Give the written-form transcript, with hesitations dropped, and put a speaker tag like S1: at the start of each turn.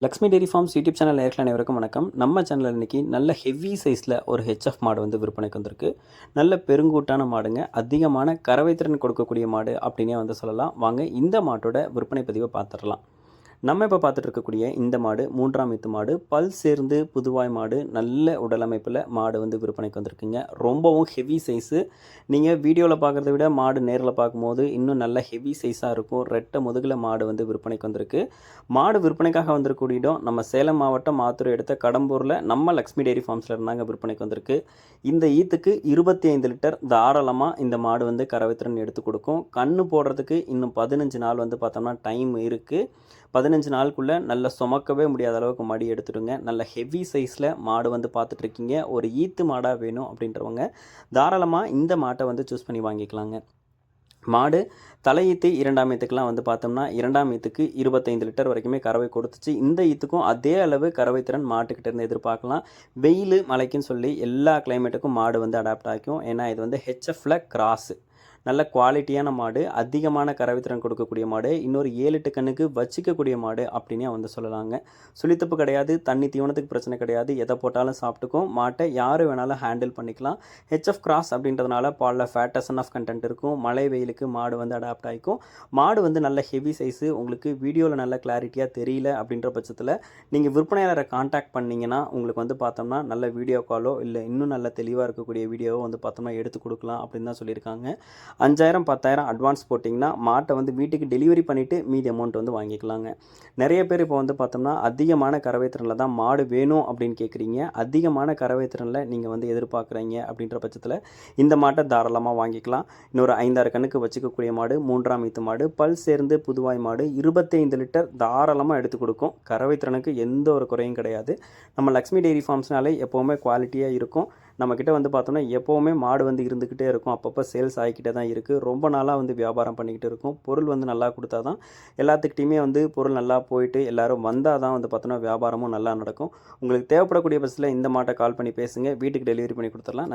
S1: Lakshmi dairy farms YouTube channel நேயர்கள் அனைவருக்கும் வணக்கம். நம்ம சேனலில் இன்றைக்கி நல்ல ஹெவி சைஸில் ஒரு ஹெச்எஃப் மாடு வந்து விற்பனைக்கு வந்திருக்கு. நல்ல பெருங்கூட்டான மாடுங்க. அதிகமான கறவை திறன் கொடுக்கக்கூடிய மாடு அப்படின்னே வந்து சொல்லலாம். வாங்க இந்த மாட்டோட விற்பனை பதிவை பார்த்துடலாம். நம்ம இப்போ பார்த்துட்டு இருக்கக்கூடிய இந்த மாடு 3ஆம் ஈத்து மாடு. பல் சேர்ந்து புதுவாய் மாடு. நல்ல உடலமைப்பில் மாடு வந்து விற்பனைக்கு வந்திருக்குங்க. ரொம்பவும் ஹெவி சைஸு. நீங்கள் வீடியோவில் பார்க்குறத விட மாடு நேரில் பார்க்கும்போது இன்னும் நல்ல ஹெவி சைஸாக இருக்கும். ரெட்டை முதுகில் மாடு வந்து விற்பனைக்கு வந்திருக்கு. மாடு விற்பனைக்காக வந்திருக்கக்கூடிய இடம் நம்ம சேலம் மாவட்டம் ஆத்தூர் எடுத்த கடம்பூரில் நம்ம லக்ஷ்மி டெய்ரி ஃபார்ம்ஸில் இருந்தாங்க விற்பனைக்கு வந்திருக்கு. இந்த ஈத்துக்கு 25 லிட்டர் தாராளமாக இந்த மாடு வந்து கறவைத்திறன் எடுத்து கொடுக்கும். கன்று போடுறதுக்கு இன்னும் 15 நாள் வந்து பார்த்தோம்னா டைம் இருக்குது. 15 நாளுக்குள்ளே நல்ல சுமக்கவே முடியாத அளவுக்கு மடி எடுத்துடுங்க. நல்ல ஹெவி சைஸில் மாடு வந்து பார்த்துட்ருக்கீங்க. ஒரு ஈத்து மாடாக வேணும் அப்படின்றவங்க தாராளமாக இந்த மாட்டை வந்து சூஸ் பண்ணி வாங்கிக்கலாங்க. மாடு தலையீத்து 2ஆம் ஈத்துக்கெலாம் வந்து பார்த்தோம்னா 2ஆம் ஈத்துக்கு 25 லிட்டர் வரைக்குமே கறவை கொடுத்துச்சு. இந்த ஈத்துக்கும் அதே அளவு கறவை திறன் மாட்டுக்கிட்ட இருந்து எதிர்பார்க்கலாம். வெயில் மழைக்குன்னு சொல்லி எல்லா கிளைமேட்டுக்கும் மாடு வந்து அடாப்ட் ஆகிக்கும். ஏன்னா இது வந்து ஹெச்எஃப்ல கிராஸு. நல்ல குவாலிட்டியான மாடு, அதிகமான கறவைத்திறன் கொடுக்கக்கூடிய மாடு, இன்னொரு 7-8 கண்ணுக்கு வச்சிக்கக்கூடிய மாடு அப்படின்னே வந்து சொல்லலாங்க. சுழித்தப்பு கிடையாது, தண்ணி தீவனத்துக்கு பிரச்சனை கிடையாது, எதை போட்டாலும் சாப்பிட்டுக்கும். மாட்டை யார் வேணாலும் ஹேண்டில் பண்ணிக்கலாம். ஹெச்எஃப் கிராஸ் அப்படின்றதுனால பாலில் ஃபேட்டஸ் ஆஃப் கண்டென்ட் இருக்கும். மழை வெயிலுக்கு மாடு வந்து அடாப்ட் ஆகிக்கும். மாடு வந்து நல்ல ஹெவி சைஸு. உங்களுக்கு வீடியோவில் நல்ல கிளாரிட்டியாக தெரியல அப்படின்ற பட்சத்தில் நீங்கள் விற்பனையாளரை காண்டாக்ட் பண்ணிங்கன்னா உங்களுக்கு வந்து பார்த்தோம்னா நல்ல வீடியோ காலோ இல்லை இன்னும் நல்ல தெளிவாக இருக்கக்கூடிய வீடியோவோ வந்து பார்த்தோம்னா எடுத்து கொடுக்கலாம் அப்படின்னு தான் சொல்லியிருக்காங்க. 5000 10,000 அட்வான்ஸ் போட்டிங்கன்னா மாட்டை வந்து வீட்டுக்கு டெலிவரி பண்ணிவிட்டு மீதி அமௌண்ட் வந்து வாங்கிக்கலாங்க. நிறைய பேர் இப்போ வந்து பார்த்தோம்னா அதிகமான கறவைத்திறனில் தான் மாடு வேணும் அப்படின்னு கேட்குறீங்க. அதிகமான கறவைத்திறனில் நீங்கள் வந்து எதிர்பார்க்குறீங்க அப்படின்ற பட்சத்தில் இந்த மாட்டை தாராளமாக வாங்கிக்கலாம். இன்னொரு 5-6 கண்ணுக்கு வச்சுக்கக்கூடிய மாடு, 3ஆம் ஈத்து மாடு, பல் சேர்ந்து புதுவாய் மாடு, 25 லிட்டர் தாராளமாக எடுத்து கொடுக்கும். கறவைத்திறனுக்கு எந்த ஒரு குறையும் கிடையாது. நம்ம லக்ஷ்மி டெய்ரி ஃபார்ம்ஸ்னாலே எப்போவுமே குவாலிட்டியாக இருக்கும். நம்மக்கிட்ட வந்து பார்த்தோம்னா எப்போவுமே மாடு வந்து இருந்துக்கிட்டே இருக்கும். அப்பப்போ சேல்ஸ் ஆகிக்கிட்டே தான் இருக்குது. ரொம்ப நாளாக வந்து வியாபாரம் பண்ணிக்கிட்டு இருக்கும். பொருள் வந்து நல்லா கொடுத்தா தான் எல்லாத்துக்கிட்டையுமே வந்து பொருள் நல்லா போயிட்டு எல்லோரும் வந்தால் தான் வந்து பார்த்தோன்னா வியாபாரமும் நல்லா நடக்கும். உங்களுக்கு தேவைப்படக்கூடிய பட்சத்தில் இந்த மாட்டை கால் பண்ணி பேசுங்க. வீட்டுக்கு டெலிவரி பண்ணி கொடுத்துடலாம்.